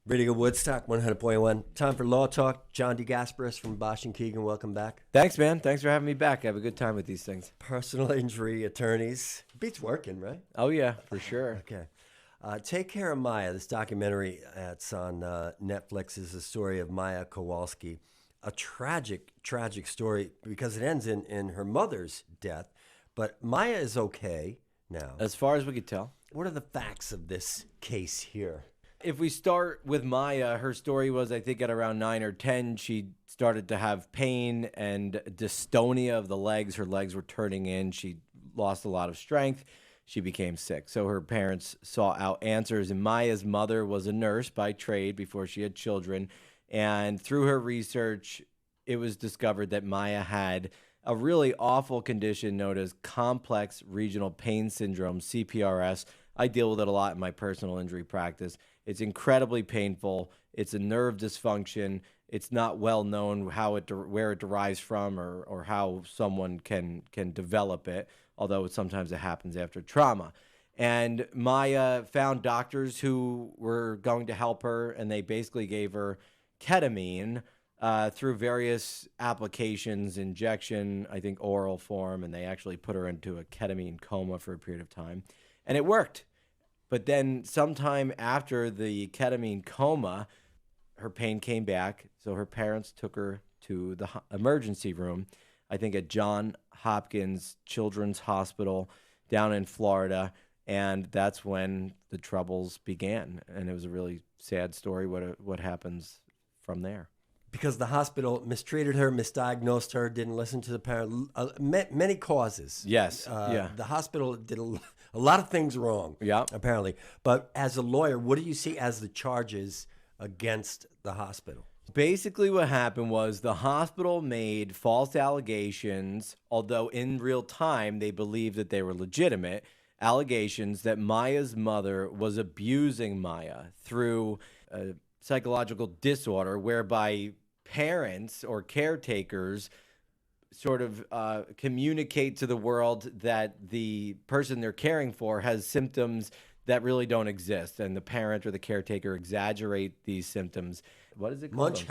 Radio Woodstock 100.1. Time for Law Talk. John DeGasperis from Bosch and Keegan. Welcome back. Thanks, man. Thanks for having me back. I have a good time with these things. Personal injury attorneys. Beats working, right? Oh, yeah, for sure. Okay. Take Care of Maya. This documentary that's on Netflix is the story of Maya Kowalski. A tragic, tragic story because it ends in her mother's death. But Maya is okay now. As far as we could tell. What are the facts of this case here? If we start with Maya, her story was, I think, at around 9 or 10, she started to have pain and dystonia of the legs. Her legs were turning in. She lost a lot of strength. She became sick. So her parents sought out answers. And Maya's mother was a nurse by trade before she had children. And through her research, it was discovered that Maya had a really awful condition known as complex regional pain syndrome, CPRS. I deal with it a lot in my personal injury practice. It's incredibly painful. It's a nerve dysfunction. It's not well known where it derives from or how someone can develop it, although sometimes it happens after trauma. And Maya found doctors who were going to help her, and they basically gave her ketamine through various applications, injection, I think oral form, and they actually put her into a ketamine coma for a period of time. And it worked. But then sometime after the ketamine coma, her pain came back. So her parents took her to the emergency room, I think at Johns Hopkins Children's Hospital down in Florida. And that's when the troubles began. And it was a really sad story what happens from there. Because the hospital mistreated her, misdiagnosed her, didn't listen to the parent. Many causes. Yes. Yeah. The hospital did a lot of things wrong, Yeah. apparently. But as a lawyer, what do you see as the charges against the hospital? Basically, what happened was the hospital made false allegations, although in real time they believed that they were legitimate allegations that Maya's mother was abusing Maya through a psychological disorder whereby parents or caretakers sort of communicate to the world that the person they're caring for has symptoms that really don't exist, and the parent or the caretaker exaggerate these symptoms. What is it called?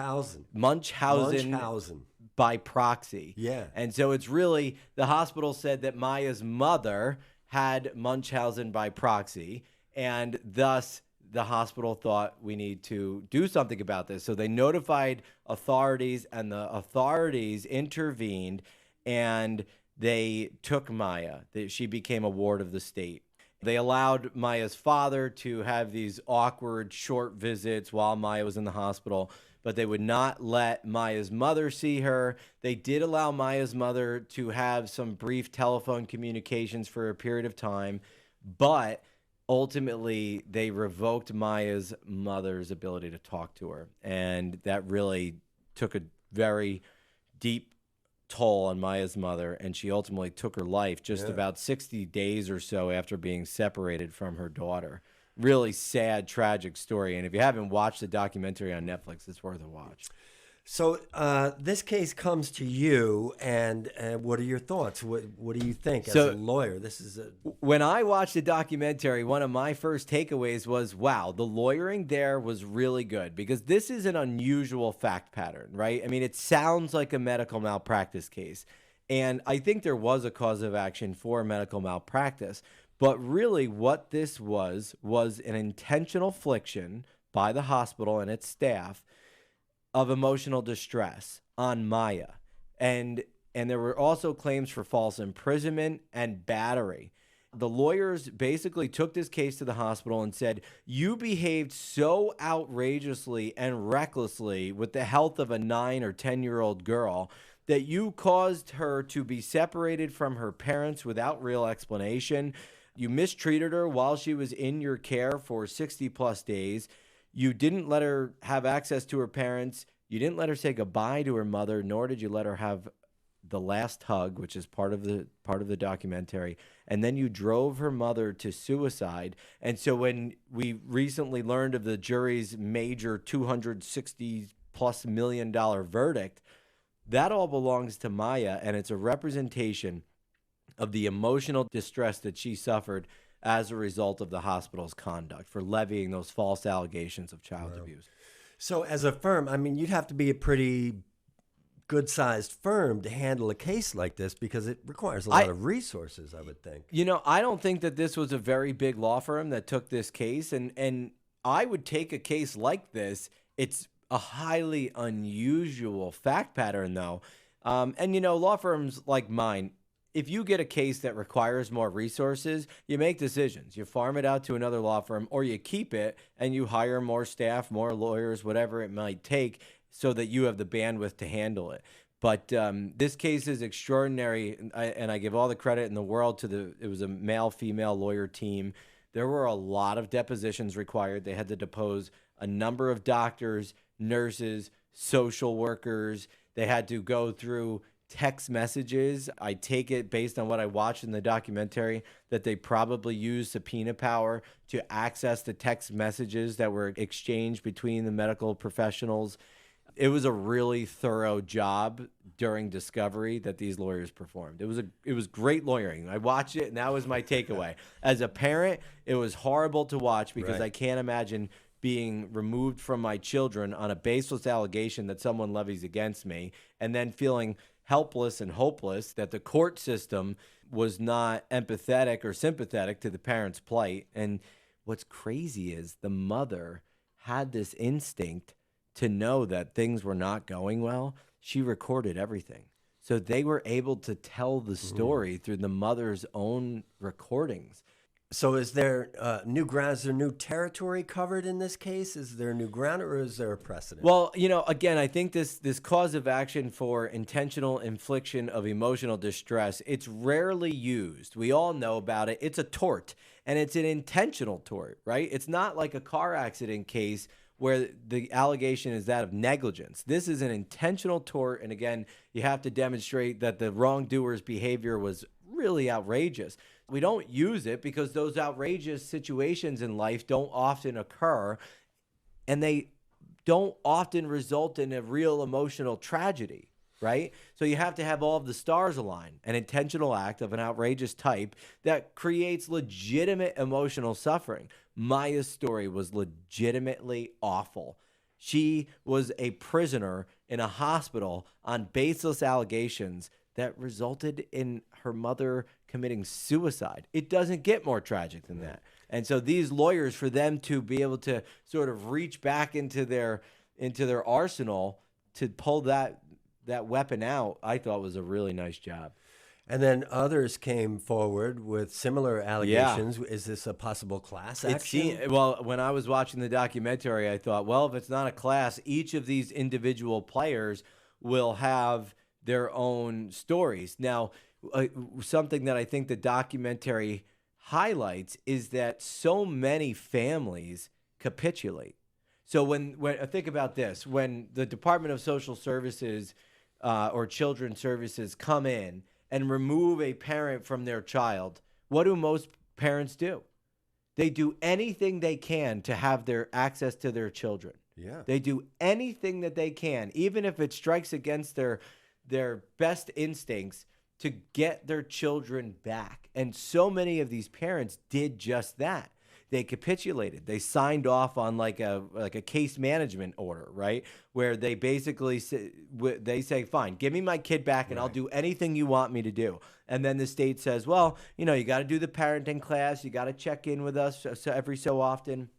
Munchausen by proxy. Yeah. And so it's really, the hospital said that Maya's mother had Munchausen by proxy, and thus the hospital thought we need to do something about this. So they notified authorities, and the authorities intervened, and they took Maya. She became a ward of the state. They allowed Maya's father to have these awkward short visits while Maya was in the hospital, but they would not let Maya's mother see her. They did allow Maya's mother to have some brief telephone communications for a period of time, but ultimately, they revoked Maya's mother's ability to talk to her. And that really took a very deep toll on Maya's mother. And she ultimately took her life just about 60 days or so after being separated from her daughter. Really sad, tragic story. And if you haven't watched the documentary on Netflix, it's worth a watch. So this case comes to you, and what are your thoughts? What do you think as a lawyer? When I watched the documentary, one of my first takeaways was, wow, the lawyering there was really good, because this is an unusual fact pattern, right? I mean, it sounds like a medical malpractice case, and I think there was a cause of action for medical malpractice, but really what this was an intentional infliction by the hospital and its staff of emotional distress on Maya. And there were also claims for false imprisonment and battery. The lawyers basically took this case to the hospital and said, you behaved so outrageously and recklessly with the health of a 9 or 10-year-old girl that you caused her to be separated from her parents without real explanation. You mistreated her while she was in your care for 60 plus days. You didn't let her have access to her parents. You didn't let her say goodbye to her mother, nor did you let her have the last hug, which is part of the documentary. And then you drove her mother to suicide. And so when we recently learned of the jury's major $260+ million verdict, that all belongs to Maya, and it's a representation of the emotional distress that she suffered as a result of the hospital's conduct for levying those false allegations of child abuse. So as a firm, I mean, you'd have to be a pretty good-sized firm to handle a case like this because it requires a lot of resources, I would think. You know, I don't think that this was a very big law firm that took this case, and I would take a case like this. It's a highly unusual fact pattern, though. And, you know, law firms like mine, if you get a case that requires more resources, you make decisions. You farm it out to another law firm, or you keep it and you hire more staff, more lawyers, whatever it might take, so that you have the bandwidth to handle it. But this case is extraordinary, and I give all the credit in the world to it was a male-female lawyer team. There were a lot of depositions required. They had to depose a number of doctors, nurses, social workers. They had to go through text messages. I take it, based on what I watched in the documentary, that they probably used subpoena power to access the text messages that were exchanged between the medical professionals. It was a really thorough job during discovery that these lawyers performed. It was great lawyering. I watched it, and that was my takeaway. As a parent, it was horrible to watch because I can't imagine being removed from my children on a baseless allegation that someone levies against me, and then feeling helpless and hopeless that the court system was not empathetic or sympathetic to the parent's plight. And what's crazy is the mother had this instinct to know that things were not going well. She recorded everything. So they were able to tell the story through the mother's own recordings. So is there new ground? Is there new territory covered in this case? Is there new ground, or is there a precedent? Well, you know, again, I think this cause of action for intentional infliction of emotional distress, it's rarely used. We all know about it. It's a tort, and it's an intentional tort, right? It's not like a car accident case where the allegation is that of negligence. This is an intentional tort, and again, you have to demonstrate that the wrongdoer's behavior was really outrageous. We don't use it because those outrageous situations in life don't often occur, and they don't often result in a real emotional tragedy, right? So you have to have all of the stars align, an intentional act of an outrageous type that creates legitimate emotional suffering. Maya's story was legitimately awful. She was a prisoner in a hospital on baseless allegations that resulted in her mother committing suicide. It doesn't get more tragic than that. And so these lawyers, for them to be able to sort of reach back into their arsenal to pull that weapon out, I thought was a really nice job. And then others came forward with similar allegations. Is this a possible class action? Well, when I was watching the documentary, I thought, well, if it's not a class, each of these individual players will have their own stories. Now, something that I think the documentary highlights is that so many families capitulate. So when think about this, when the Department of Social Services or Children's Services come in and remove a parent from their child, what do most parents do? They do anything they can to have their access to their children. Yeah. They do anything that they can, even if it strikes against their best instincts, to get their children back. And so many of these parents did just that. They capitulated. They signed off on like a case management order, right? Where they basically say, fine, give me my kid back and I'll do anything you want me to do. And then the state says, well, you know, you got to do the parenting class. You got to check in with us every so often.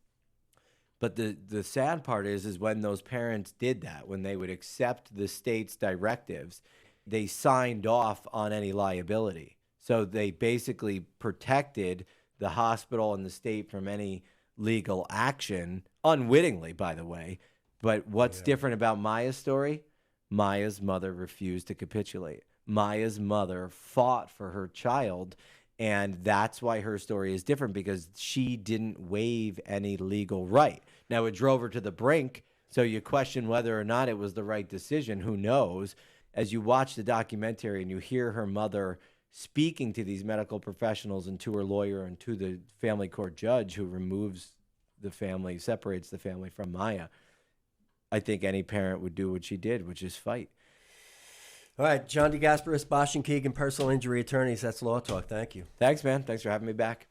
But the sad part is when those parents did that, when they would accept the state's directives, they signed off on any liability. So they basically protected the hospital and the state from any legal action, unwittingly, by the way. But what's different about Maya's story? Maya's mother refused to capitulate. Maya's mother fought for her child, and that's why her story is different, because she didn't waive any legal right. Now, it drove her to the brink, so you question whether or not it was the right decision. Who knows? As you watch the documentary and you hear her mother speaking to these medical professionals and to her lawyer and to the family court judge who removes the family, separates the family from Maya, I think any parent would do what she did, which is fight. All right, John DeGasperis, Bosch & Keegan, personal injury attorneys. That's Law Talk. Thank you. Thanks, man. Thanks for having me back.